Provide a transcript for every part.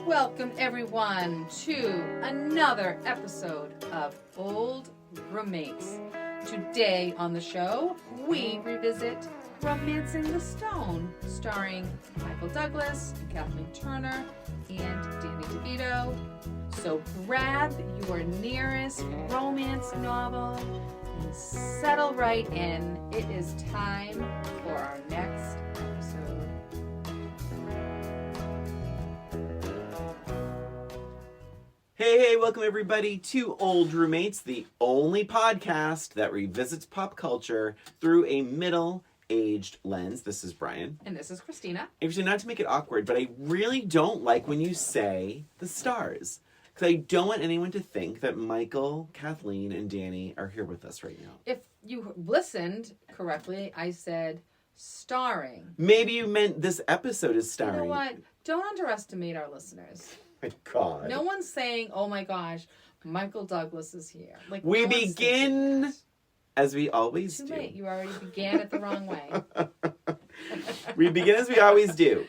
Welcome everyone to another episode of Old Roommates. Today on the show, we revisit Romancing the Stone, starring Michael Douglas, Kathleen Turner, and Danny DeVito. So grab your nearest romance novel and settle right in. It is time for our next episode. Hey, welcome everybody to Old Roommates, the only podcast that revisits pop culture through a middle-aged lens. This is Brian. And this is Christina. Actually, not to make it awkward, but I really don't like when you say the stars. Because I don't want anyone to think that Michael, Kathleen, and Danny are here with us right now. If you listened correctly, I said starring. Maybe you meant this episode is starring. You know what? Don't underestimate our listeners. My God. No one's saying, oh my gosh, Michael Douglas is here. Like We no one's thinking begin that. as we always Too do. late. You already began it the wrong way. We begin as we always do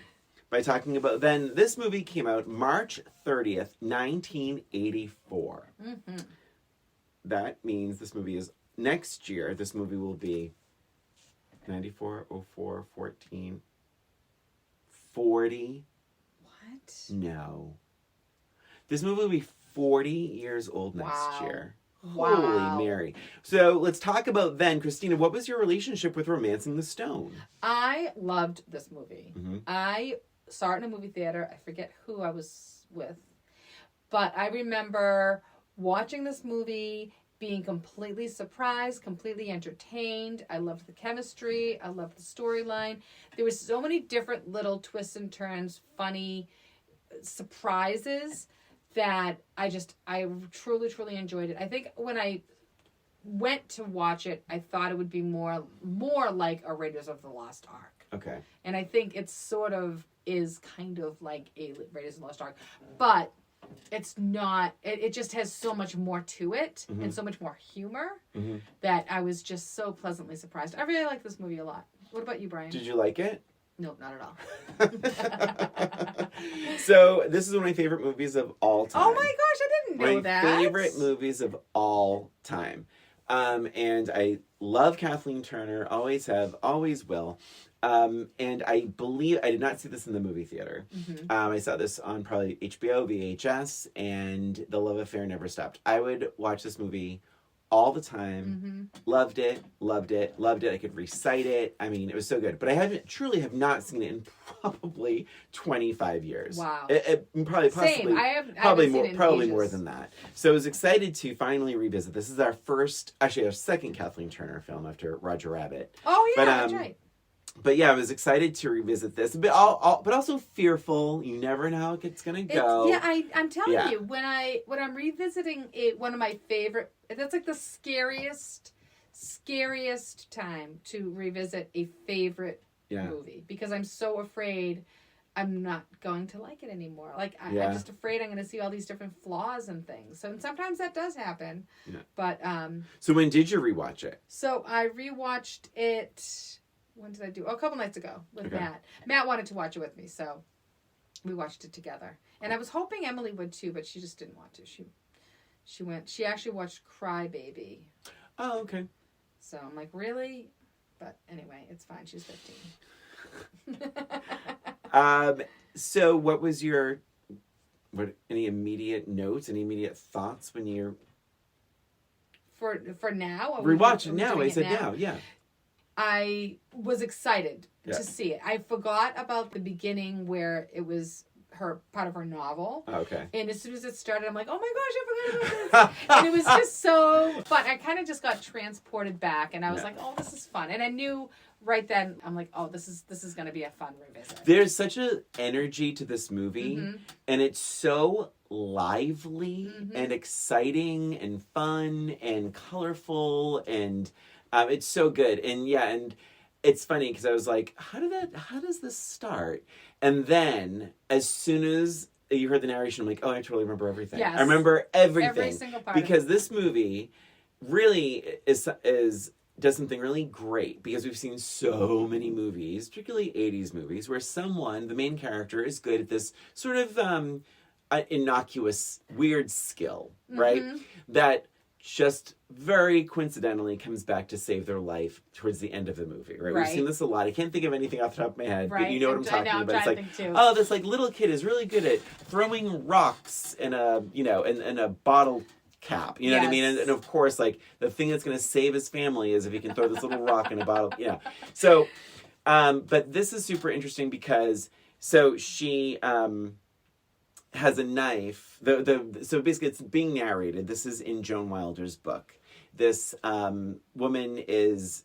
by talking about this movie came out March 30th, 1984. Mm-hmm. That means this movie is next year. This movie will be 94, 04, 14, 40. What? No. This movie will be 40 years old next Wow. year. Wow. Holy Mary. So let's talk about then. Christina, what was your relationship with Romancing the Stone? I loved this movie. Mhm. I saw it in a movie theater. I forget who I was with. But I remember watching this movie, being completely surprised, completely entertained. I loved the chemistry. I loved the storyline. There were so many different little twists and turns, funny surprises that I truly, truly enjoyed it. I think when I went to watch it, I thought it would be more like a Raiders of the Lost Ark. Okay. And I think it sort of is kind of like a Raiders of the Lost Ark. But it's not, it just has so much more to it and so much more humor that I was just so pleasantly surprised. I really like this movie a lot. What about you, Brian? Did you like it? No, not at all. So this is one of my favorite movies of all time. Oh my gosh, I didn't know my that. favorite movies of all time. And I love Kathleen Turner. Always have, always will. And I believe I did not see this in the movie theater. Mm-hmm. I saw this on probably HBO, VHS, and the love affair never stopped. I would watch this movie all the time. Loved it. I could recite it. I mean, it was so good. But I truly have not seen it in probably 25 years. Wow. Probably Same. possibly Probably more, seen it in probably ages. more than that. So I was excited to finally revisit. This is our second Kathleen Turner film after Roger Rabbit. Oh yeah, But, that's right. But yeah, I was excited to revisit this, but also fearful. You never know how it's gonna go. I'm telling Yeah. you, when I'm revisiting it, one of my favorite. That's like the scariest time to revisit a favorite movie because I'm so afraid I'm not going to like it anymore. Like I'm just afraid I'm going to see all these different flaws and things. So and sometimes that does happen. Yeah. But So when did you rewatch it? so I rewatched it. When did I do? Oh, a couple nights ago with Okay. Matt. Matt wanted to watch it with me, so we watched it together. And I was hoping Emily would too, but she just didn't want to. She actually watched Cry Baby. Oh, okay. So I'm like, really? But anyway, it's fine. She's 15. So what was any immediate notes, any immediate thoughts when you're For now? rewatching are we now? doing I it said now? now, yeah. I was excited Yeah. to see it. I forgot about the beginning where it was part of her novel. Oh, okay. And as soon as it started, I'm like, oh my gosh, I forgot about this. And it was just so fun. I kind of just got transported back and I was like, oh, this is fun. And I knew right then, I'm like, oh, this is going to be a fun revisit. There's such an energy to this movie, Mm-hmm. and it's so lively and exciting and fun and colorful, and it's so good. And yeah, and it's funny because I was like, how does this start? And then as soon as you heard the narration, I'm like, oh, I totally remember everything. Yes. I remember everything. Every single part. Because this movie really does something really great, because we've seen so many movies, particularly 80s movies, where the main character is good at this sort of an innocuous, weird skill, right? Mhm. That just very coincidentally comes back to save their life towards the end of the movie, right? We've Right. seen this a lot. I can't think of anything off the top of my head, but Right. you know what I'm I talking know, I'm about. It's trying like, to think too. oh, this like little kid is really good at throwing rocks in a, in a bottle cap. You know what I mean? Yes. And of course, like the thing that's going to save his family is if he can throw this little rock in a bottle. Yeah. So, but this is super interesting because so she has a knife. So basically, it's being narrated. This is in Joan Wilder's book. This woman is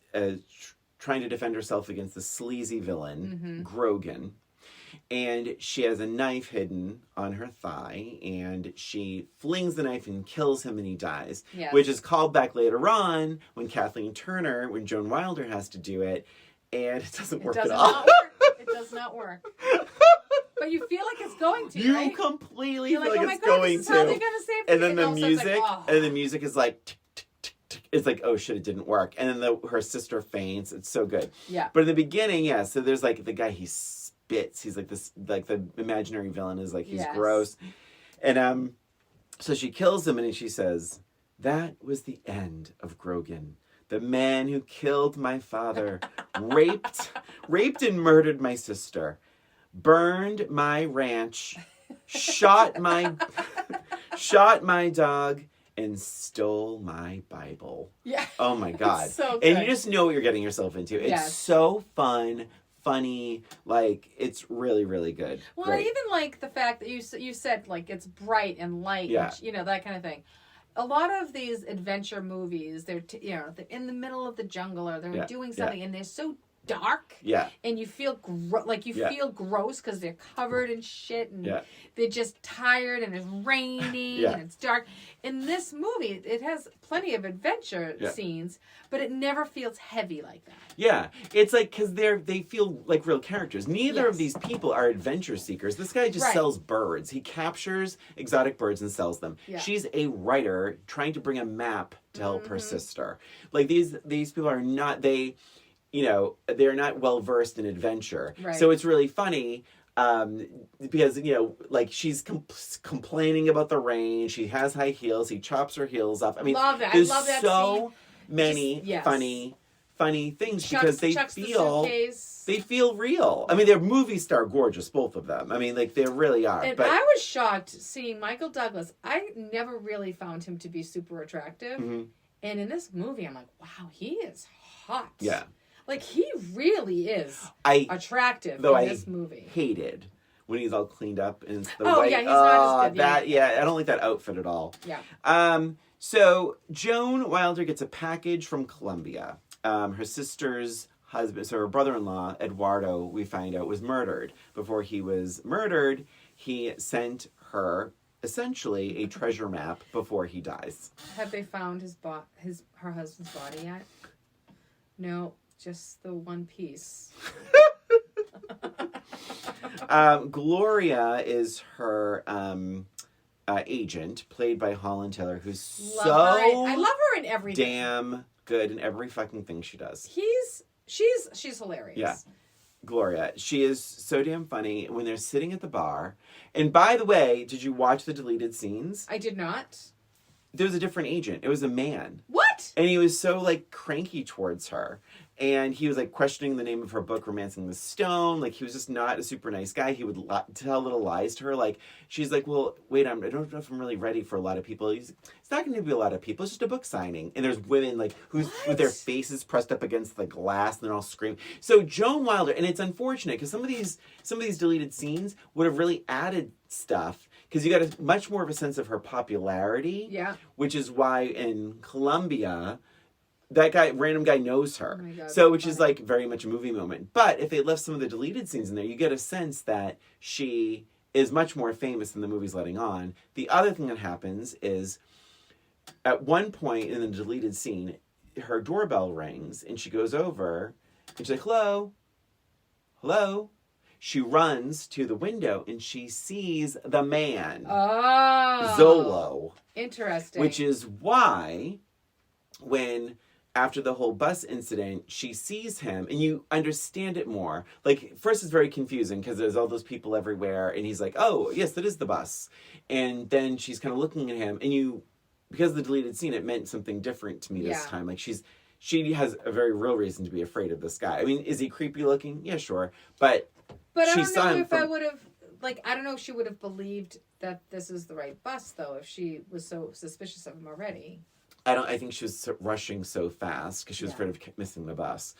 trying to defend herself against the sleazy villain, Grogan. And she has a knife hidden on her thigh, and she flings the knife and kills him, and he dies. Yes. Which is called back later on when Kathleen Turner, when Joan Wilder has to do it, and it doesn't work at all. Not work. It does not work. But you feel like it's going to, You right? completely You're feel like oh my it's God, going this is how to. they're gonna save And then me. the all of a sudden it's music, like, oh. and the music is like, tick, tick, tick, tick. It's like, oh shit, it didn't work. And then her sister faints. It's so good. Yeah. But in the beginning, yeah. So there's like the guy, he spits. He's like this, like the imaginary villain is like, he's Yes. gross. And so she kills him, and she says, "That was the end of Grogan, the man who killed my father, raped and murdered my sister, burned my ranch, shot my dog, and stole my Bible." Yeah. Oh my God. It's so And good. you just know what you're getting yourself into. It's Yes. so fun, funny, like it's really, really good. Well, Great. I even like the fact that you said like it's bright and light, Yeah. and, that kind of thing. A lot of these adventure movies, they're they're in the middle of the jungle or they're Yeah. doing something, and they're so dark. Yeah. And you feel Yeah. feel gross because they're covered in shit and Yeah. they're just tired and it's raining Yeah. and it's dark. In this movie, it has plenty of adventure Yeah. scenes, but it never feels heavy like that. Yeah, it's like because they feel like real characters. Neither of Yes. these people are adventure seekers. This guy just Right. sells birds. He captures exotic birds and sells them. Yeah. She's a writer trying to bring a map to help her Mhm. sister. Like these people are not they're not well versed in adventure. Right. So it's really funny. Because like she's complaining about the rain. She has high heels. He chops her heels off. I mean, Love that. I there's love that so many Just- yes. funny things because they Chucks the feel suitcase. they feel real. I mean, they're movie star gorgeous, both of them. I mean, like they really are. And but I was shocked seeing Michael Douglas. I never really found him to be super attractive. Mhm. And in this movie, I'm like, wow, he is hot. Yeah. Like, he really is I attractive though in I this movie. hated when he's all cleaned up and it's the Oh, white. yeah, he's not as good, That I don't like that outfit at all. Yeah. So Joan Wilder gets a package from Colombia. Her sister's husband, so her brother-in-law, Eduardo, we find out, was murdered. Before he was murdered, he sent her essentially a treasure map before he dies. Have they found her husband's body yet? No, just the one piece. Gloria is her agent, played by Holland Taylor, who's I love her in everything. damn good in every fucking thing she does. She's hilarious. Yeah. Gloria, she is so damn funny when they're sitting at the bar. And by the way, did you watch the deleted scenes? I did not. There was a different agent. It was a man. What? And he was so like cranky towards her. And he was like questioning the name of her book, Romancing the Stone. Like he was just not a super nice guy. He would tell little lies to her. Like she's like, well, wait, I don't know if I'm really ready for a lot of people. It's not going to be a lot of people. It's just a book signing. And there's women like with their faces pressed up against the glass and they're all screaming. So Joan Wilder, and it's unfortunate because some of these deleted scenes would have really added stuff because you got a much more of a sense of her popularity. Yeah. Which is why in Colombia, that random guy knows her. Oh my God, so, which funny. is like very much a movie moment. But if they left some of the deleted scenes in there, you get a sense that she is much more famous than the movie's letting on. The other thing that happens is at one point in the deleted scene, her doorbell rings and she goes over and she's like, hello? Hello? She runs to the window and she sees the man, Oh. Zolo. Interesting. Which is why when after the whole bus incident, she sees him and you understand it more. Like, first it's very confusing because there's all those people everywhere and he's like, oh, yes, that is the bus. And then she's kind of looking at him and because of the deleted scene, it meant something different to me this time. Like, she has a very real reason to be afraid of this guy. I mean, is he creepy looking? Yeah, sure. But I she don't know if I would have, like, I don't know if she would have believed that this is the right bus, though, if she was so suspicious of him already. I think she was rushing so fast because she was afraid of missing the bus.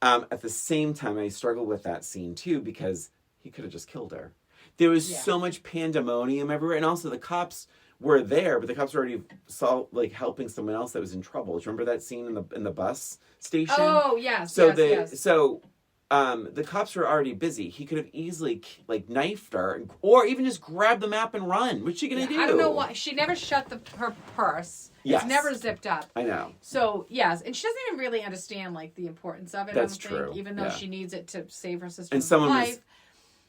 At the same time, I struggled with that scene too because he could have just killed her. There was so much pandemonium everywhere, and also the cops were there, but the cops were already helping someone else that was in trouble. Do you remember that scene in the bus station? Oh yes. So yes. The cops were already busy. He could have easily knifed her, or even just grabbed the map and run. What's she gonna do? I don't know why she never shut her purse. Yes. It's never zipped up. I know. So yes, and she doesn't even really understand the importance of it. That's I don't true. think, even though she needs it to save her sister's and someone life. Was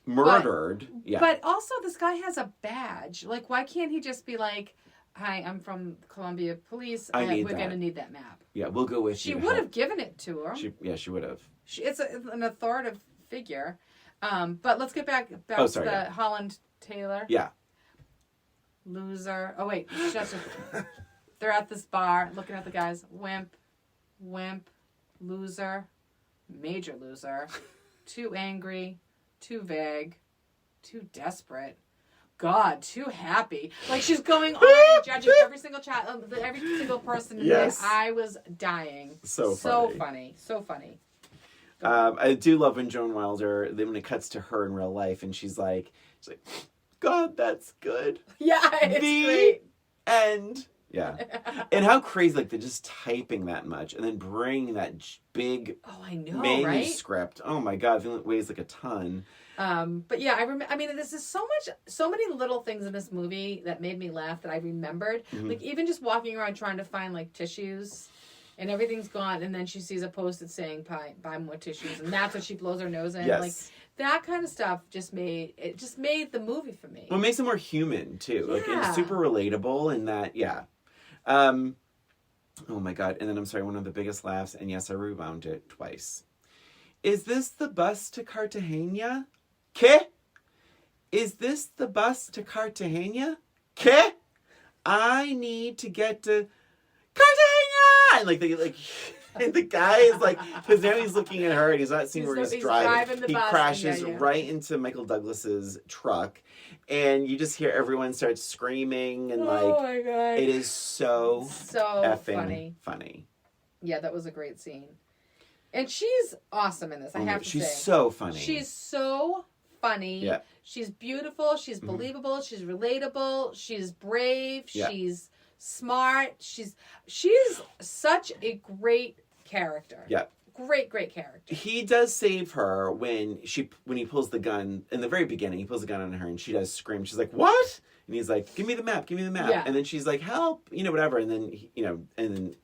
murdered. But also, this guy has a badge. Like, why can't he just be like, "Hi, I'm from Columbia Police. We're going to need that map." Yeah, we'll go with you. She would have given it to her. She would have. It's an authoritative figure. But let's get back to the Holland Taylor. Yeah. Loser. Oh wait, they're at this bar looking at the guys. Wimp, loser, major loser, too angry, too vague, too desperate. God, too happy. Like, she's going on and judging every single child, every single person. Yes. I was dying. So funny. I do love when Joan Wilder, when it cuts to her in real life, and she's like, God, that's good. Yeah, it's great. End. Yeah. And how crazy, they're just typing that much and then bringing that big manuscript. Right? Oh my God, it weighs like a ton. But yeah, I mean, this is so many little things in this movie that made me laugh that I remembered. Mm-hmm. Like, even just walking around trying to find tissues, and everything's gone, and then she sees a post-it saying buy more tissues, and that's what she blows her nose in. Yes. Like, that kind of stuff just made the movie for me. Well, it makes it more human too. Yeah. Like, it's super relatable in that, oh my God. And then I'm sorry, one of the biggest laughs, and yes, I rewound it twice. Is this the bus to Cartagena? ¿Qué? Is this the bus to Cartagena? ¿Qué? I need to get to Cartagena! And the guy is because now he's looking at her and he's not seeing where he's driving. He crashes right into Michael Douglas's truck, and you just hear everyone start screaming and oh my God. It is so effing funny. Yeah, that was a great scene. And she's awesome in this, I have to say. She's so funny. She's so funny. Yeah. She's beautiful. She's believable. She's relatable. She's brave. Yeah. She's smart. She's such a great character. Yeah. Great character. He does save her when he pulls the gun in the very beginning. He pulls the gun on her and she does scream. She's like, "What?" And he's like, "Give me the map. Yeah. And then she's like, "Help," whatever. And then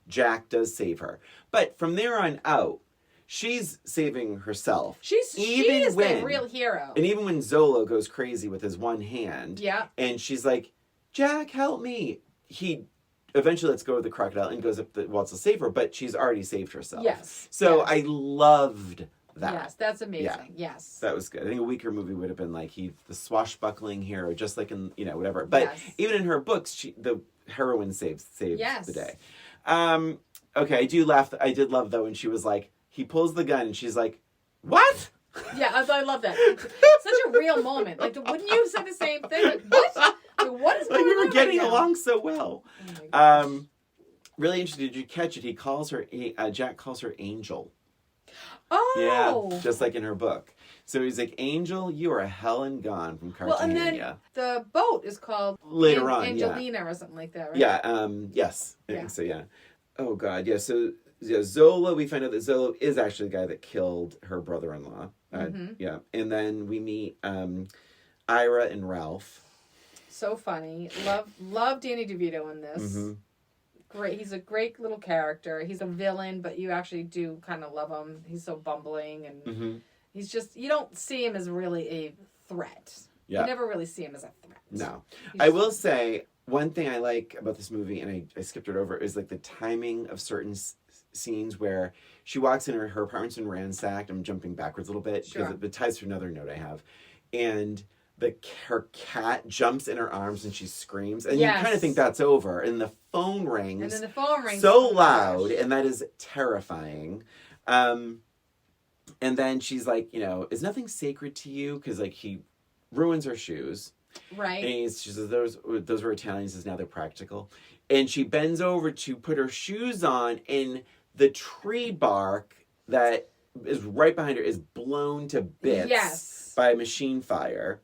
Jack does save her. But from there on out, she's saving herself. She is the real hero. And even when Zolo goes crazy with his one hand, and she's like, "Jack, help me," he eventually lets go of the crocodile and goes up the wall to save her, but she's already saved herself. Yes. So I loved that. Yes, that's amazing. Yeah. Yes. That was good. I think a weaker movie would have been the swashbuckling hero, just like in, whatever. But even in her books, the heroine saves the day. Okay, I did love, though, when she was like, he pulls the gun and she's like, "What?" Yeah, I love that. It's such a real moment. Wouldn't you have said the same thing? What? What is going on? We were getting along so well. Oh, really interesting. Did you catch it? He calls her, Jack calls her Angel. Oh. Yeah, just like in her book. So he's like, "Angel, you are hell and gone from Cartagena." Well, and then the boat is called later on Angelina or something like that, right? Yeah. Yes. I think so. Yeah. Oh God. Yeah. So Zola, we find out that Zola is actually the guy that killed her brother-in-law. Yeah. And then we meet Ira and Ralph. So funny. Love Danny DeVito in this. Mm-hmm. Great. He's a great little character. He's a villain, but you actually do kind of love him. He's so bumbling, and he's just, you don't see him as really a threat. Yeah. You never really see him as a threat. No. I will say, one thing I like about this movie, and I skipped it over, is like the timing of certain scenes where she walks in, her apartment's been ransacked. I'm jumping backwards a little bit because it ties to another note I have. And her cat jumps in her arms and she screams. And you kind of think that's over. And the phone rings. And then the phone rings. So loud. And that is terrifying. And then she's like, is nothing sacred to you? Because like he ruins her shoes. Right. And she says, those were Italian. He says, now they're practical. And she bends over to put her shoes on, and the tree bark that is right behind her is blown to bits by a machine fire.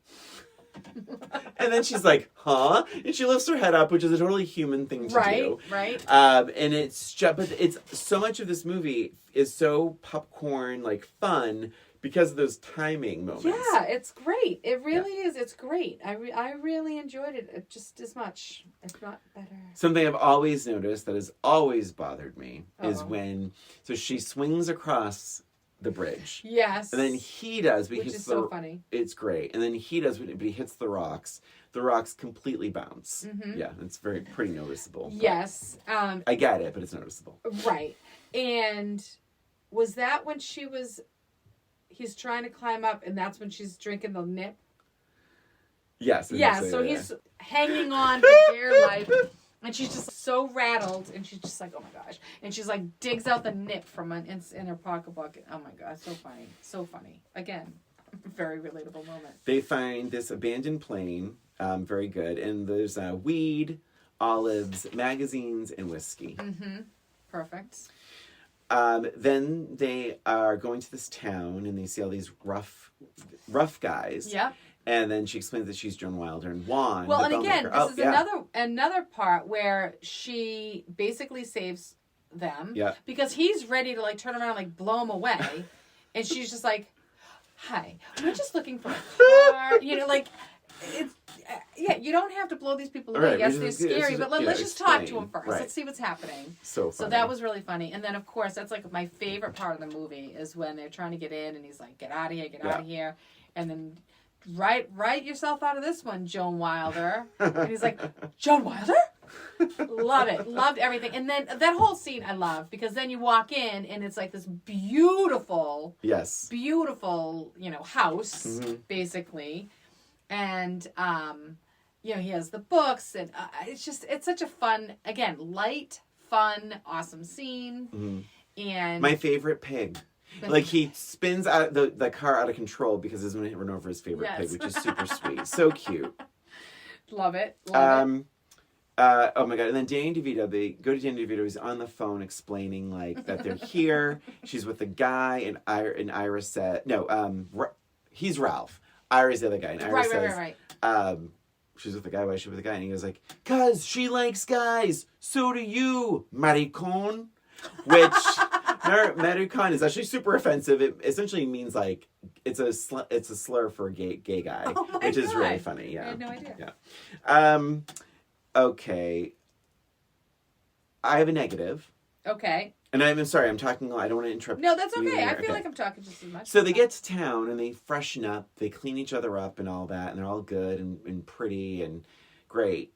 And then she's like, huh? And she lifts her head up, which is a totally human thing to do. Right. And but it's so much of this movie is so popcorn, like fun, because of those timing moments. Yeah, it's great. It really is. It's great. I really enjoyed it just as much, if not better. Something I've always noticed that has always bothered me is when she swings across the bridge. Yes. And then he does, but which is so funny. It's great. And then he does, but he hits the rocks. The rocks completely bounce. Mm-hmm. Yeah, it's pretty noticeable. Yes. I get it, but it's noticeable. Right. And was that when he's trying to climb up, and that's when she's drinking the nip? Yes. Yeah, so he's hanging on for dear life, and she's just so rattled, and she's just like, oh my gosh. And she's like, digs out the nip from in her pocketbook. Oh my God, so funny. So funny. Again, very relatable moment. They find this abandoned plane, very good, and there's weed, olives, magazines, and whiskey. Mm-hmm. Perfect. Then they are going to this town, and they see all these rough guys. Yep. And then she explains that she's Joan Wilder and Juan. Well, and again, this is another part where she basically saves them. Yeah. Because he's ready to like turn around and like blow him away, and she's just like, "Hi, we're just looking for a car." Like, it's you don't have to blow these people away. Right, yes, they're scary, but let's just talk to them first. Right. Let's see what's happening. So funny. So that was really funny. And then of course that's like my favorite part of the movie is when they're trying to get in, and he's like, "Get out of here, get out of here," and then. Write yourself out of this one, Joan Wilder. And he's like, Joan Wilder? Love it. Loved everything. And then that whole scene I love, because then you walk in and it's like this beautiful, house, basically. And, he has the books, and it's such a fun, again, light, fun, awesome scene. Mm-hmm. And my favorite pig. Like he spins out the car out of control because he's going to run over his favorite pig, which is super sweet. So cute. Love it. Oh my God. And then Danny DeVito, they go to Danny DeVito. He's on the phone explaining like that they're here. She's with a guy, and Ira said, he's Ralph. Ira's the other guy. And Ira says, right. She's with the guy. Why is she with the guy? And he goes like, 'cause she likes guys. So do you, maricon. Which maricon is actually super offensive. It essentially means like it's a slur for a gay guy, which is really funny. Yeah, I had no idea. Yeah. Okay. I have a negative. Okay. And I'm sorry. I'm talking. I don't want to interrupt. No, that's okay. I feel like I'm talking just as much. So they get to town and they freshen up. They clean each other up and all that, and they're all good and pretty and great.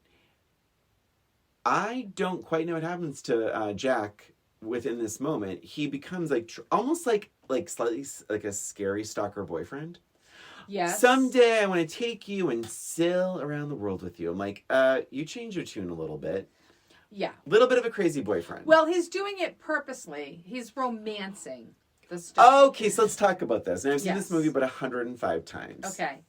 I don't quite know what happens to Jack. Within this moment, he becomes like almost like slightly like a scary stalker boyfriend. Yes. Someday I want to take you and sail around the world with you. I'm like, you change your tune a little bit. Yeah. A little bit of a crazy boyfriend. Well, he's doing it purposely. He's romancing the story. Okay, so let's talk about this. Now I've seen this movie about 105 times. Okay.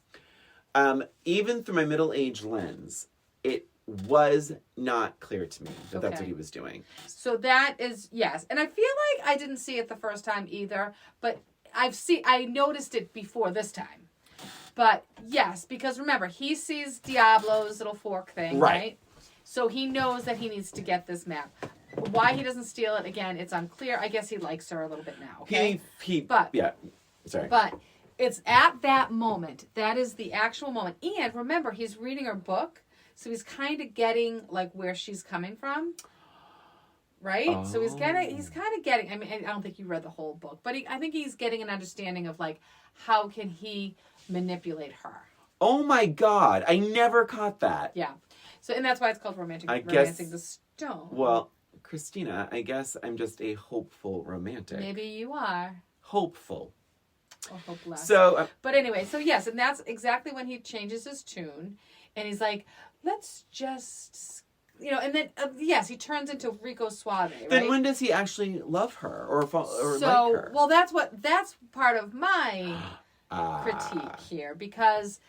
Even through my middle-aged lens, it was not clear to me that that's what he was doing. So that is, yes. And I feel like I didn't see it the first time either, but I noticed it before this time. But yes, because remember, he sees Diablo's little fork thing, right? So he knows that he needs to get this map. Why he doesn't steal it, again, it's unclear. I guess he likes her a little bit now, okay? But it's at that moment. That is the actual moment. And remember, he's reading her book. So he's kind of getting like where she's coming from, right? Oh. So he's kind of getting. I mean, I don't think you read the whole book, but I think he's getting an understanding of like how can he manipulate her. Oh my God! I never caught that. Yeah. So, and that's why it's called romancing the stone. Well, Christina, I guess I'm just a hopeful romantic. Maybe you are. Hopeful. Or hopeless. So, but anyway, so yes, and that's exactly when he changes his tune, and he's like, let's just, and then yes, he turns into Rico Suave. Right? Then when does he actually love her or like her? Well, that's part of my critique here, because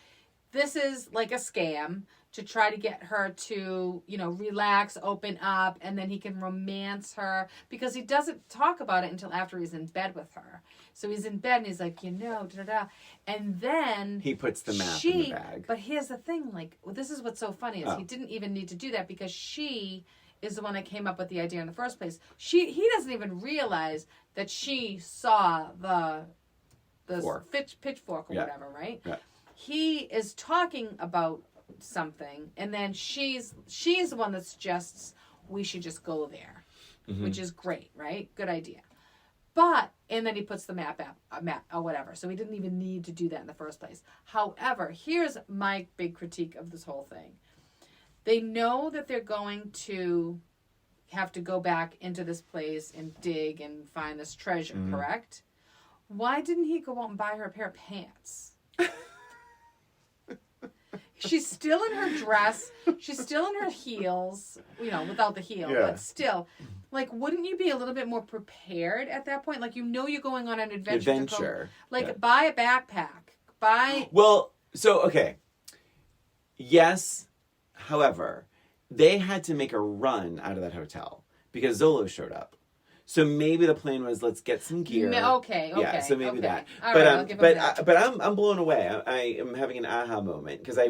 this is like a scam to try to get her to, relax, open up, and then he can romance her, because he doesn't talk about it until after he's in bed with her. So he's in bed and he's like, da-da-da. And then he puts the map in the bag. But here's the thing, this is what's so funny, is he didn't even need to do that, because she is the one that came up with the idea in the first place. He doesn't even realize that she saw the pitchfork or whatever, right? Yeah. He is talking about something, and then she's the one that suggests we should just go there, which is great, right? Good idea. And then he puts the map or whatever. So he didn't even need to do that in the first place. However, here's my big critique of this whole thing. They know that they're going to have to go back into this place and dig and find this treasure, correct? Why didn't he go out and buy her a pair of pants? She's still in her dress. She's still in her heels, without the heel, but still. Wouldn't you be a little bit more prepared at that point? You're going on an adventure. Buy a backpack. Well, so, okay. Yes, however, they had to make a run out of that hotel because Zolo showed up. So maybe the plan was, let's get some gear. Okay. Yeah, so maybe that. All right, but I'm blown away. I am having an aha moment because I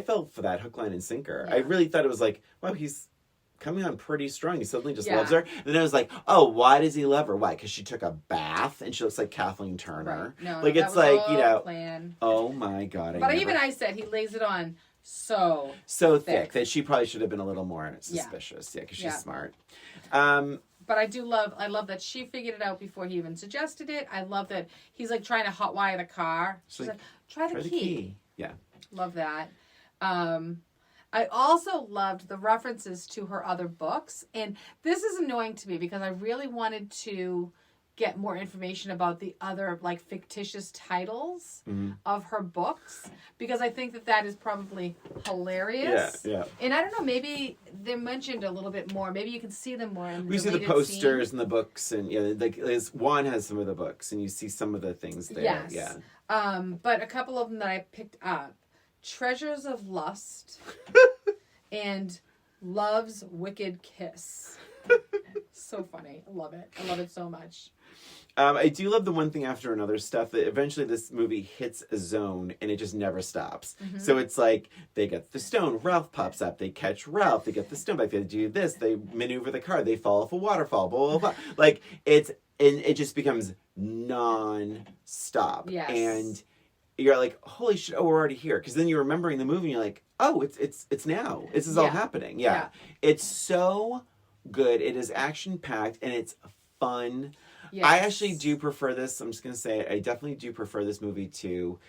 fell for that hook, line, and sinker. Yeah. I really thought it was like, wow, he's coming on pretty strong. He suddenly just loves her. And then I was like, oh, why does he love her? Why? Because she took a bath and she looks like Kathleen Turner. Right. No, it's like, plan. Oh my God. I said he lays it on so thick that she probably should have been a little more suspicious. Yeah, because she's smart. But I love that she figured it out before he even suggested it. I love that he's trying to hotwire the car. She's like, try the key. Yeah. Love that. I also loved the references to her other books. And this is annoying to me because I really wanted to get more information about the other fictitious titles of her books, because I think that is probably hilarious. Yeah. And I don't know, maybe they're mentioned a little bit more. Maybe you can see them more. We see the posters and the books, and Juan has some of the books, and you see some of the things there. Yes. Yeah. But a couple of them that I picked up: Treasures of Lust and Love's Wicked Kiss. So funny. I love it. I love it so much. I do love the one thing after another stuff that eventually this movie hits a zone and it just never stops. So it's like they get the stone, Ralph pops up, they catch Ralph, they get the stone back, they do this, they maneuver the car, they fall off a waterfall, blah, blah, blah. It just becomes non-stop. Yes. And you're like, holy shit, oh, we're already here. Because then you're remembering the movie and you're like, oh, it's now. This is all happening. Yeah. It's so good. It is action-packed and it's fun. Yes. I actually do prefer this. I'm just going to say I definitely do prefer this movie to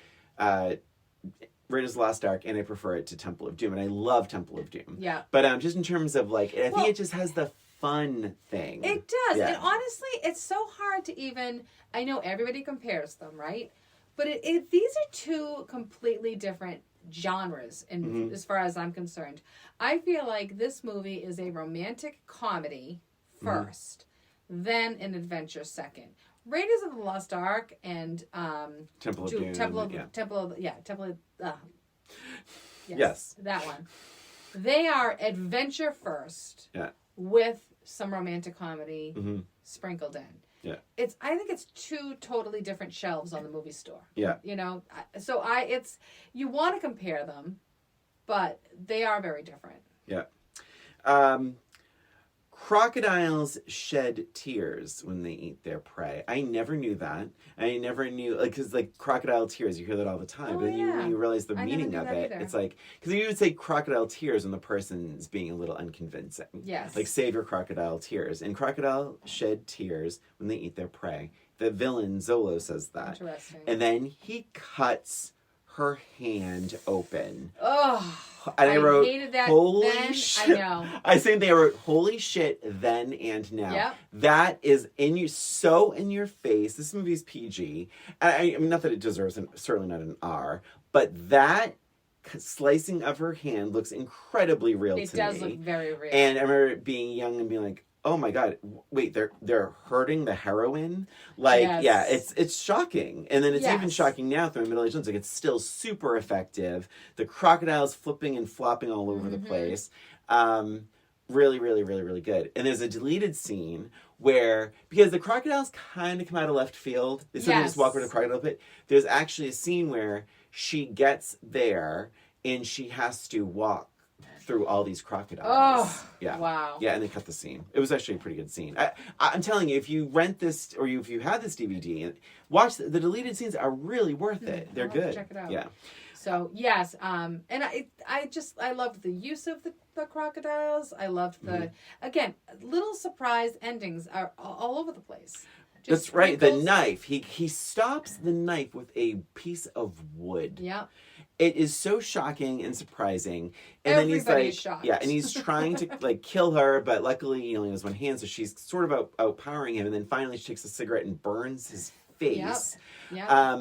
Raiders of the Lost Ark, and I prefer it to Temple of Doom. And I love Temple of Doom. Yeah. But just in terms of I think it just has the fun thing. It does. Yeah. And honestly, it's so hard to even, I know everybody compares them, right? But these are two completely different genres as far as I'm concerned. I feel like this movie is a romantic comedy first, then an adventure second. Raiders of the Lost Ark and Temple of Doom. Yes, that one. They are adventure first, with some romantic comedy sprinkled in. Yeah. I think it's two totally different shelves on the movie store. Yeah. So you want to compare them, but they are very different. Yeah. Crocodiles shed tears when they eat their prey. I never knew that. I never knew, because crocodile tears, you hear that all the time. But when you realize the meaning of it, it's because you would say crocodile tears when the person's being a little unconvincing. Yes. Save your crocodile tears. And crocodile shed tears when they eat their prey. The villain, Zolo, says that. Interesting. And then he cuts her hand open. Oh, And I wrote, hated that holy then. shit. I know. I think they wrote, holy shit, then and now. Yep. That is so in your face. This movie's PG. I mean, not that it deserves certainly not an R, but that slicing of her hand looks incredibly real to me. It does look very real. And I remember being young and being like, oh my God, wait, they're hurting the heroine? Like, Yes. yeah, it's shocking. And then it's even Yes. shocking now through middle-aged lens. Like, it's still super effective. The crocodile's flipping and flopping all over the place. Really, really, really, really good. And there's a deleted scene where, because the crocodiles kind of come out of left field, they sort of just walk over to the crocodile pit. There's actually a scene where she gets there and she has to walk through all these crocodiles. Oh, yeah. wow. Yeah, and they cut the scene. It was actually a pretty good scene. I'm telling you, if you rent this or if you have this DVD, watch the deleted scenes are really worth it. They're I'll have to good. check it out. Yeah. So yes, and I loved the use of the crocodiles. I loved the again, little surprise endings are all over the place. Just That's right. The sprinkles. knife. He stops the knife with a piece of wood. Yeah. It is so shocking and surprising. And then he's Everybody like, is shocked. yeah, and he's trying to like kill her, but luckily he only has one hand, so she's sort of outpowering him. And then finally she takes a cigarette and burns his face. Yeah.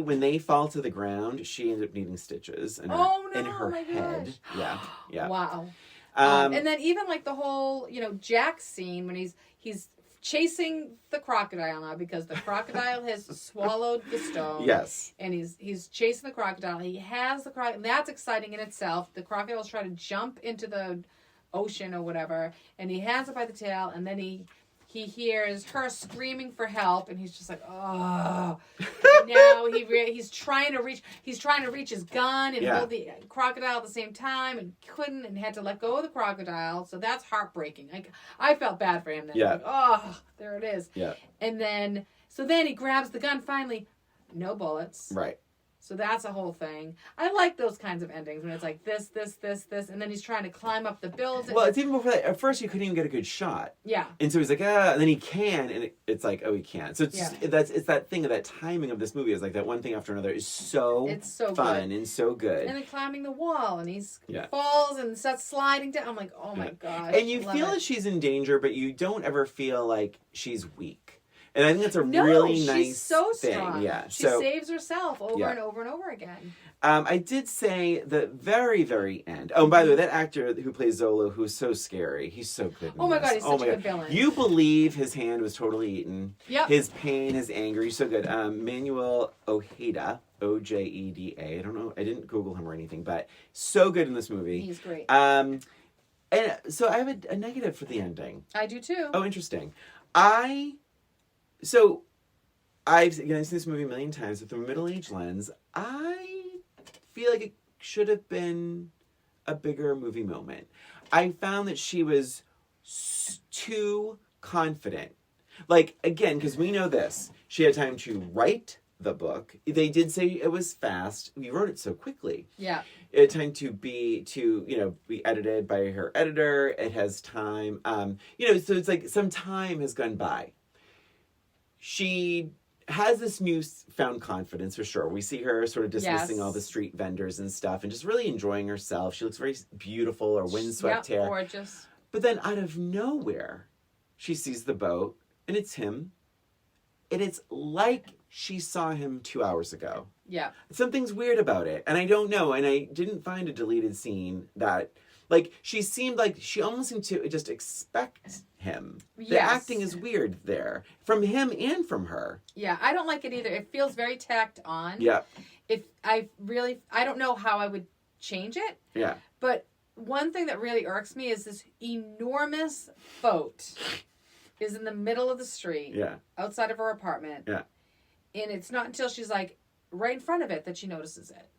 When they fall to the ground, she ended up needing stitches in her my head. gosh. Yeah, yeah. Wow. Um, and then even like the whole, Jack scene when he's chasing the crocodile now because the crocodile has swallowed the stone. yes. And he's chasing the crocodile. He has the crocodile. That's exciting in itself. The crocodile's trying to jump into the ocean or whatever, and he has it by the tail, and then he hears her screaming for help, and he's just like, oh. Now he's trying to reach his gun and hold the crocodile at the same time, and couldn't, and had to let go of the crocodile. So that's heartbreaking. I felt bad for him then. Yeah. Like, oh, there it is. Yeah. And then he grabs the gun finally. No bullets. Right. So that's a whole thing. I like those kinds of endings when it's like this, and then he's trying to climb up the building. Well, it's even before that. At first, you couldn't even get a good shot. Yeah. And so he's like, and then he can, and it's like, oh, he can't. So it's Yeah. it's that thing of that timing of this movie is like that one thing after another is so fun and so good. And then climbing the wall, and he Yeah. falls and starts sliding down. I'm like, oh my gosh. And you feel that she's in danger, but you don't ever feel like she's weak. And I think that's a really nice she's so thing. strong. Yeah. She so saves herself over Yeah. and over and over again. I did say the very, very end. Oh, by the way, that actor who plays Zolo, who's so scary, he's so good. In Oh my this. God, he's such a good villain. You believe his hand was totally eaten. Yep. His pain, his anger, he's so good. Manuel Ojeda, Ojeda. I don't know. I didn't Google him or anything, but so good in this movie. He's great. And so I have a negative for the ending. I do too. Oh, interesting. I've seen this movie a million times with a middle-aged lens. I feel like it should have been a bigger movie moment. I found that she was too confident. Like, again, because we know this. She had time to write the book. They did say it was fast. We wrote it so quickly. Yeah. It had time to be edited by her editor. It has time. So it's like some time has gone by. She has this newfound confidence for sure. We see her sort of dismissing all the street vendors and stuff and just really enjoying herself. She looks very beautiful, her windswept hair. Gorgeous. But then out of nowhere, she sees the boat and it's him. And it's like she saw him 2 hours ago. Yeah. Something's weird about it. And I don't know. And I didn't find a deleted scene that... Like, she seemed like she almost seemed to just expect him. Yes. The acting is weird there. From him and from her. Yeah, I don't like it either. It feels very tacked on. Yeah. I don't know how I would change it. Yeah. But one thing that really irks me is this enormous boat is in the middle of the street. Yeah. Outside of her apartment. Yeah. And it's not until she's like right in front of it that she notices it.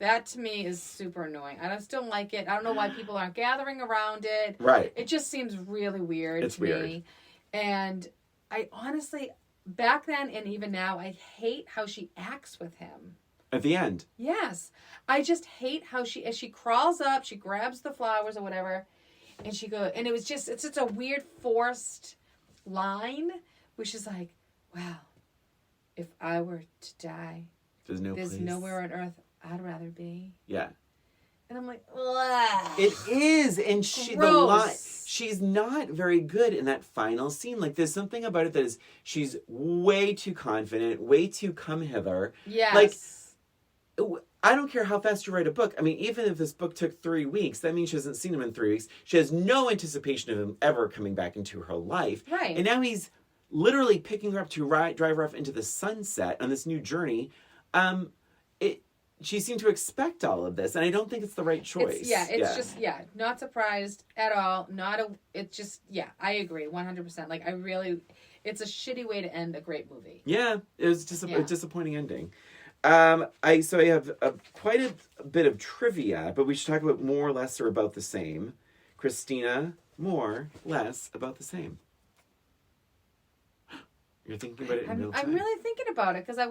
That to me is super annoying. I just don't like it. I don't know why people aren't gathering around it. Right. It just seems really weird It's to weird. me. And I honestly, back then and even now, I hate how she acts with him. At the end. Yes. I just hate how as she crawls up, she grabs the flowers or whatever, and she goes, and it's just a weird forced line, which is like, wow, if I were to die, There's no There's place. nowhere on earth I'd rather be. Yeah. And I'm like, ugh. It is, and Gross. she's not very good in that final scene. Like, there's something about it that is, she's way too confident, way too come hither. Yes. Like, I don't care how fast you write a book. I mean, even if this book took 3 weeks, that means she hasn't seen him in 3 weeks. She has no anticipation of him ever coming back into her life. Right. And now he's literally picking her up to drive her off into the sunset on this new journey. She seemed to expect all of this, and I don't think it's the right choice. It's just not surprised at all. I agree 100%. Like, it's a shitty way to end a great movie. Yeah, it was just a disappointing ending. I have quite a bit of trivia, but we should talk about more, less, or about the same. Christina, more, less, about the same. You're thinking about it in real time. I'm really thinking about it because I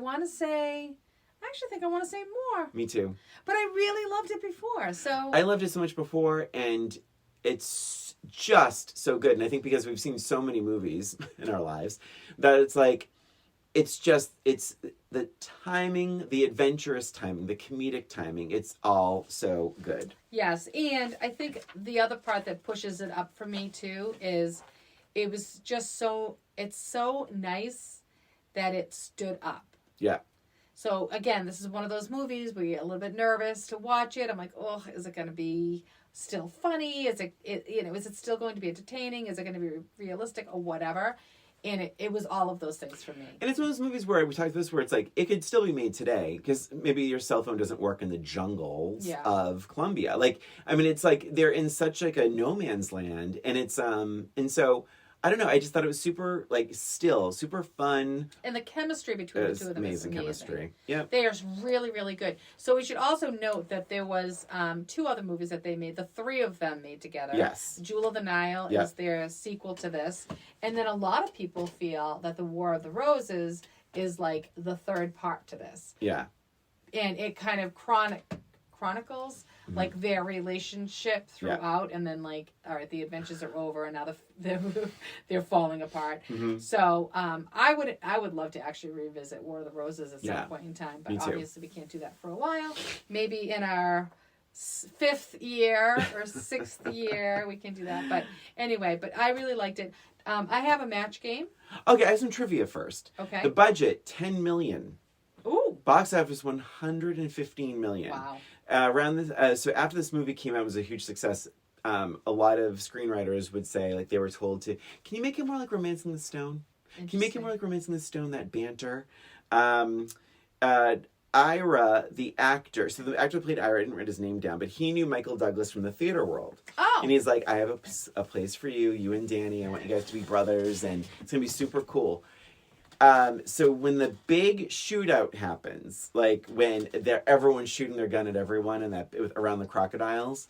actually think I want to say more. Me too. But I really loved it before, so... I loved it so much before, and it's just so good. And I think because we've seen so many movies in our lives, that it's like, it's the timing, the adventurous timing, the comedic timing, it's all so good. Yes, and I think the other part that pushes it up for me, too, is it was just it's so nice that it stood up. Yeah. So, again, this is one of those movies where you get a little bit nervous to watch it. I'm like, oh, is it going to be still funny? Is it still going to be entertaining? Is it going to be realistic or whatever? And it was all of those things for me. And it's one of those movies where we talked about this, where it's like, it could still be made today, because maybe your cell phone doesn't work in the jungles of Colombia. Like, I mean, it's like, they're in such like a no man's land, and it's, and so, I don't know, I just thought it was super, like, super fun. And the chemistry between the two of them is amazing. Chemistry. Yeah. They are really, really good. So we should also note that there was 2 other movies that they made. The 3 of them made together. Yes. Jewel of the Nile is their sequel to this. And then a lot of people feel that The War of the Roses is like the 3rd part to this. Yeah. And it kind of chronicles like their relationship throughout, and then like, all right, the adventures are over, and now they're falling apart. Mm-hmm. So I would love to actually revisit War of the Roses at some point in time, but obviously we can't do that for a while. Maybe in our 5th year or 6th year we can do that. But anyway, I really liked it. I have a match game. Okay, I have some trivia first. Okay. The budget, $10 million. Ooh. Box office, $115 million. Wow. So after this movie came out, it was a huge success. A lot of screenwriters would say, like, they were told to, can you make it more like Romancing the Stone? Can you make it more like Romancing the Stone, that banter? Ira, the actor, so the actor who played Ira, I didn't write his name down, but he knew Michael Douglas from the theater world. Oh. And he's like, I have a place for you and Danny. I want you guys to be brothers, and it's going to be super cool. So when the big shootout happens, like when everyone's shooting their gun at everyone and around the crocodiles,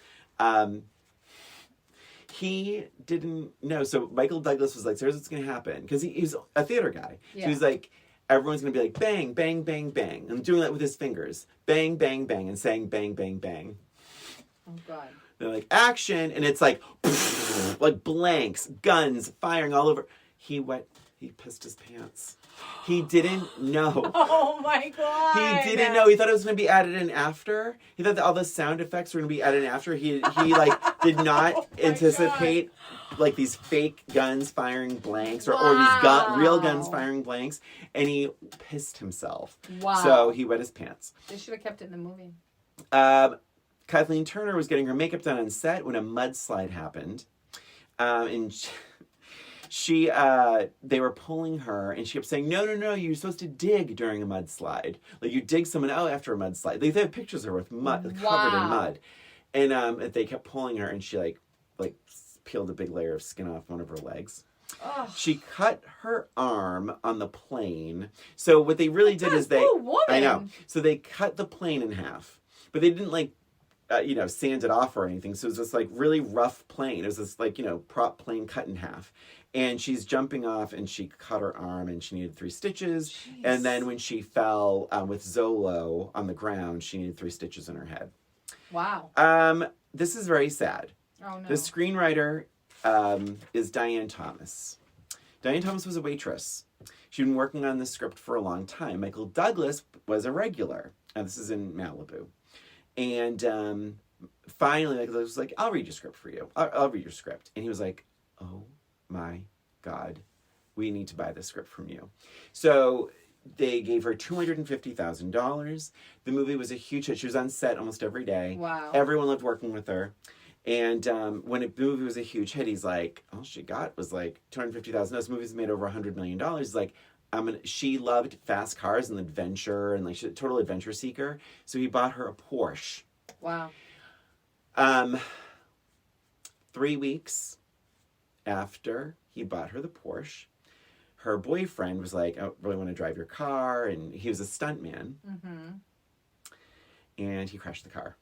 he didn't know. So Michael Douglas was like, so here's what's going to happen. Because he's a theater guy. Yeah. So he's like, everyone's going to be like, bang, bang, bang, bang. And doing that with his fingers. Bang, bang, bang. And saying bang, bang, bang. Oh, God. They're like, action. And it's like, like blanks, guns, firing all over. He pissed his pants. He didn't know. Oh my God. He didn't know. He thought it was going to be added in after. He thought that all the sound effects were going to be added in after. He like did not anticipate like these fake guns firing blanks or these real guns firing blanks, and he pissed himself. Wow. So he wet his pants. They should have kept it in the movie. Kathleen Turner was getting her makeup done on set when a mudslide happened. And they were pulling her, and she kept saying, no, you're supposed to dig during a mudslide. Like, you dig someone out after a mudslide. They have pictures of her with mud, covered in mud. And they kept pulling her, and she, like peeled a big layer of skin off one of her legs. Ugh. She cut her arm on the plane. So what they really did is I know. So they cut the plane in half. But they didn't, sand it off or anything. So it was this, really rough plane. It was this, prop plane cut in half. And she's jumping off, and she cut her arm, and she needed 3 stitches. Jeez. And then when she fell with Zolo on the ground, she needed 3 stitches in her head. Wow. This is very sad. Oh, no. The screenwriter is Diane Thomas. Diane Thomas was a waitress. She'd been working on the script for a long time. Michael Douglas was a regular. And this is in Malibu. And finally, Michael Douglas was like, I'll read your script for you. I'll read your script. And he was like, oh my God, we need to buy this script from you. So they gave her $250,000. The movie was a huge hit. She was on set almost every day. Wow. Everyone loved working with her. And when the movie was a huge hit, he's like, all she got was like $250,000. This movie's made over $100 million. He's like, she loved fast cars and adventure and like she's a total adventure seeker. So he bought her a Porsche. Wow. 3 weeks after he bought her the Porsche, her boyfriend was like, I really want to drive your car. And he was a stuntman. Mm-hmm. And he crashed the car.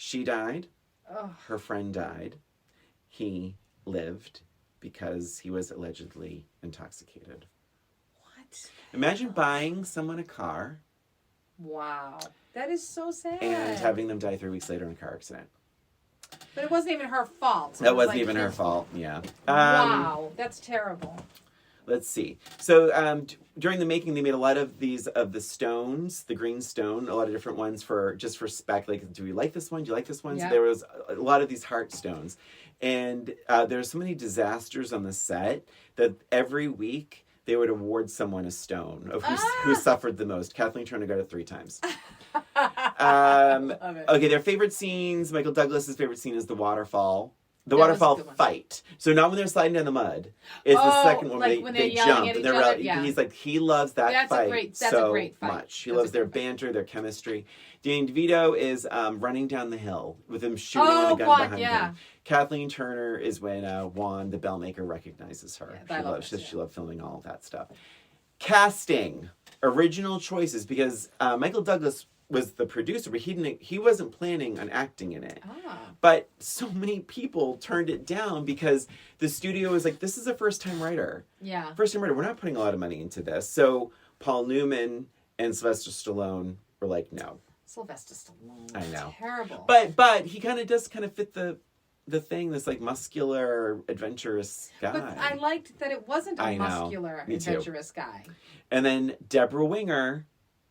She died. Oh. Her friend died. He lived because he was allegedly intoxicated. What? Imagine buying someone a car. Wow. That is so sad. And having them die 3 weeks later in a car accident. But it wasn't even her fault. That wasn't like even her his fault. Yeah. Wow. That's terrible. Let's see. So during the making, they made a lot of these of the stones, the green stone, a lot of different ones for spec. Like, do we like this one? Do you like this one? Yeah. So there was a lot of these heart stones, and there's so many disasters on the set that every week they would award someone a stone of who suffered the most. Kathleen Turner got it 3 times. Love it. Okay, their favorite scenes. Michael Douglas's favorite scene is the waterfall. The That was a waterfall good one. fight. So not when they're sliding down the mud. It's the second one like where when they they're yelling jump. at And each they're other? really- Yeah. He's like, he loves that That's a fight great so fight. much. He That's loves a their great fight. banter, their chemistry. Danny DeVito is running down the hill with him shooting Oh, with a gun God, behind yeah. him. Kathleen Turner is when Juan, the bellmaker, recognizes her. Yeah, I love She her, she loved filming all of that stuff. Casting. Original choices, because Michael Douglas was the producer, but he wasn't planning on acting in it. Ah. But so many people turned it down because the studio was like, this is a first-time writer. Yeah. First-time writer, we're not putting a lot of money into this. So Paul Newman and Sylvester Stallone were like, no. Sylvester Stallone. I know. Terrible. But he does fit the thing, this like muscular, adventurous guy. But I liked that it wasn't a I know. muscular, Me too. adventurous guy. And then Deborah Winger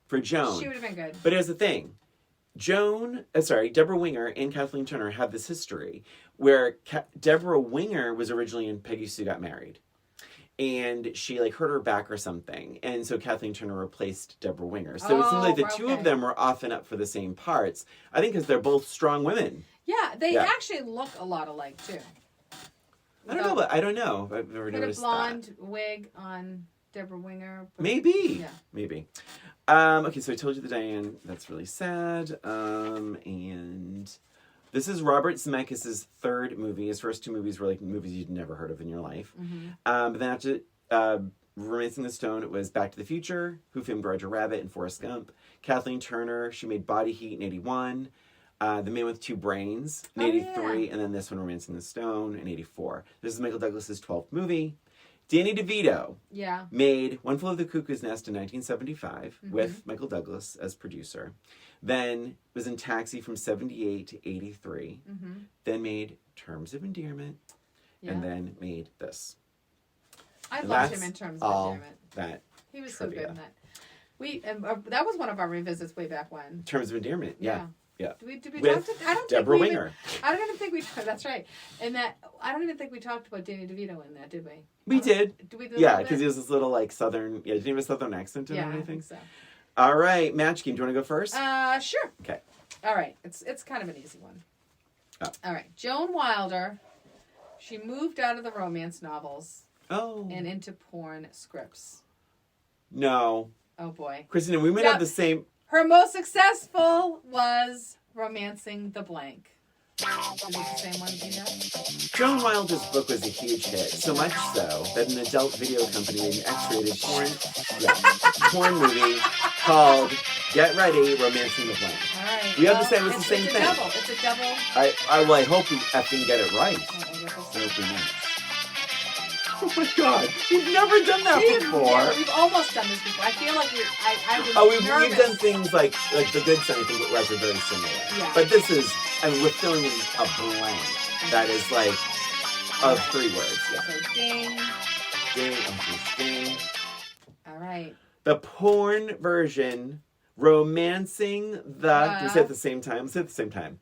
for Joan. She would have been good. But here's the thing. Deborah Winger and Kathleen Turner have this history where Deborah Winger was originally in Peggy Sue Got Married. And she like hurt her back or something. And so Kathleen Turner replaced Deborah Winger. So it seems like the two of them were often up for the same parts. I think because they're both strong women. Yeah, they actually look a lot alike too. I don't know, but I don't know. I've never Put a noticed blonde wig on Deborah Winger. that. Maybe. Yeah. Maybe. Okay, so I told you the Diane. That's really sad. And this is Robert Zemeckis' third movie. His first 2 movies were like movies you'd nenever heard of in your life. Mm-hmm. But then after Romancing the Stone, it was Back to the Future, Who Framed Roger Rabbit, and Forrest Gump. Kathleen Turner, she made Body Heat in 81. The Man with Two Brains in 83. Yeah. And then this one, Romancing the Stone, in 84. This is Michael Douglas' 12th movie. Danny DeVito made One Flew Over the Cuckoo's Nest in 1975 with Michael Douglas as producer. Then was in Taxi from 78 to 83. Then made Terms of Endearment. And then made this. I And loved that's him in Terms of all Endearment. that He was trivia. so good in that. That was one of our revisits way back when. Terms of Endearment, yeah. Did we With talk to? I don't Deborah think we Winger. I don't even think we. That's right. And that I don't even think we talked about Danny DeVito in that, did we? We did. Did we? Yeah, because he was this little like southern. Yeah, didn't he have a southern accent to him or I anything? think so. All right, match game. Do you want to go first? Sure. Okay. All right. It's kind of an easy one. Oh. All right. Joan Wilder. She moved out of the romance novels Oh. and into porn scripts. No. Oh boy. Christina, we might Yep. have the same. Her most successful was Romancing the Blank. Is it the same one you have? Joan Wilder's book was a huge hit, so much so that an adult video company made an X-rated porn movie called Get Ready, Romancing the Blank. All right. We have to say it was the same it's thing. It's a double. I hope we effing get it right. Oh, I guess I hope we match. Oh my god, we've never done that before. Yeah, we've almost done this before. I feel like I was Oh, we've nervous. done things like The Good Son, I think, where are very similar. Yeah. But this is, and we're filling in a blank that is like of 3 words. Yeah. So ding, Sting. All right. The porn version, romancing the. We say it at the same time. Let's say it at the same time.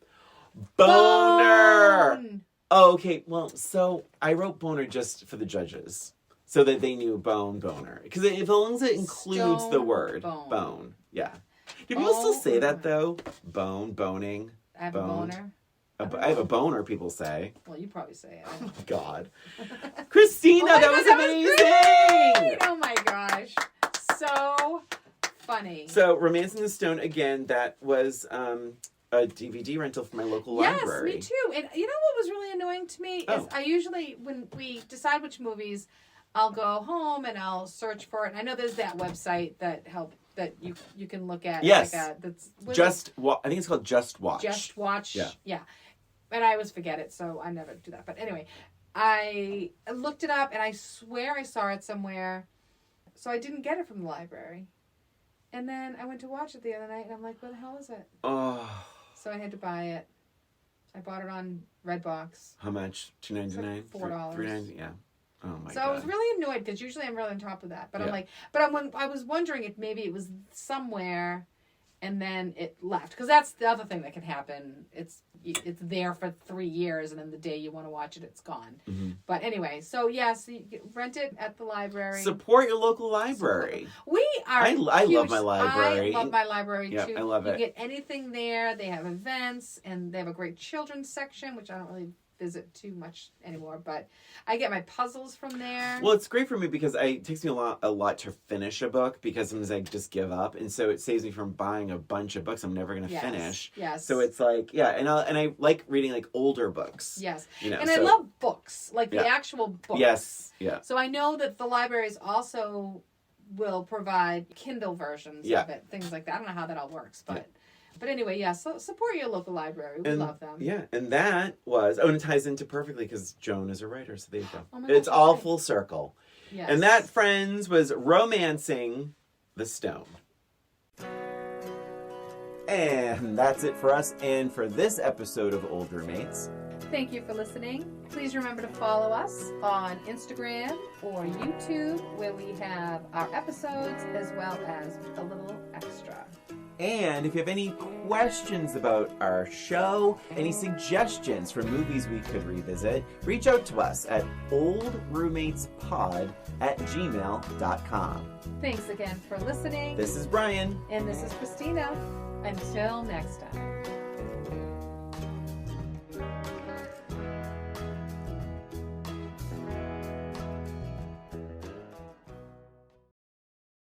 Boner. Bone. Oh, okay. Well, so I wrote boner just for the judges, so that they knew boner. Because as long as it includes the Stone word bone. yeah. Do people still say that Boner. though? Boning. I have Bone. a boner. I have a boner. People say. Well, you probably say it. I Oh don't- my God, Christina, Oh my that God, was that was amazing. great! Oh my gosh. So funny. So, Romancing the Stone, again, that was a DVD rental from my local library. Yes, me too. And you know what was really annoying to me is Oh. I usually, when we decide which movies, I'll go home and I'll search for it. And I know there's that website that you can look at. Yes. That's I think it's called Just Watch. Just Watch. Yeah. And I always forget it, so I never do that. But anyway, I looked it up and I swear I saw it somewhere. So I didn't get it from the library. And then I went to watch it the other night and I'm like, where the hell is it? Oh, So I had to buy it. I bought it on Redbox. how much? $2.99? It's like $4. $3.99? Yeah. Oh my So God. I was really annoyed because usually I'm really on top of that. But I'm Yeah. like, I was wondering if maybe it was somewhere and then it left. Because that's the other thing that can happen. It's there for 3 years and then the day you want to watch it, it's gone. Mhm. But anyway, so yes, you rent it at the library. Support your local library. We are. I love huge- my library. I love my library Yeah, too. I love it. You get anything there. They have events and they have a great children's section, which I don't really visit too much anymore. But I get my puzzles from there. Well, it's great for me because it takes me a lot to finish a book because sometimes I just give up, and so it saves me from buying a bunch of books I'm never going to Yes, finish. Yes. So it's like, yeah, and I like reading like older books. Yes. You know, And I so- love books, like the Yeah. actual books. Yes. Yeah. So I know that the libraries also will provide Kindle versions Yeah. of it, things like that. I don't know how that all works, but anyway, yeah. So support your local library. We And, love them. Yeah, and that was and it ties into perfectly because Joan is a writer, so there you go. Oh my It's gosh, all right. full circle. Yes. And that, friends, was Romancing the Stone. And that's it for us and for this episode of Old Roommates. Thank you for listening. Please remember to follow us on Instagram or YouTube, where we have our episodes as well as a little extra. And if you have any questions about our show, any suggestions for movies we could revisit, reach out to us at oldroommatespod@gmail.com. Thanks again for listening. This is Brian. And this is Christina. Until next time.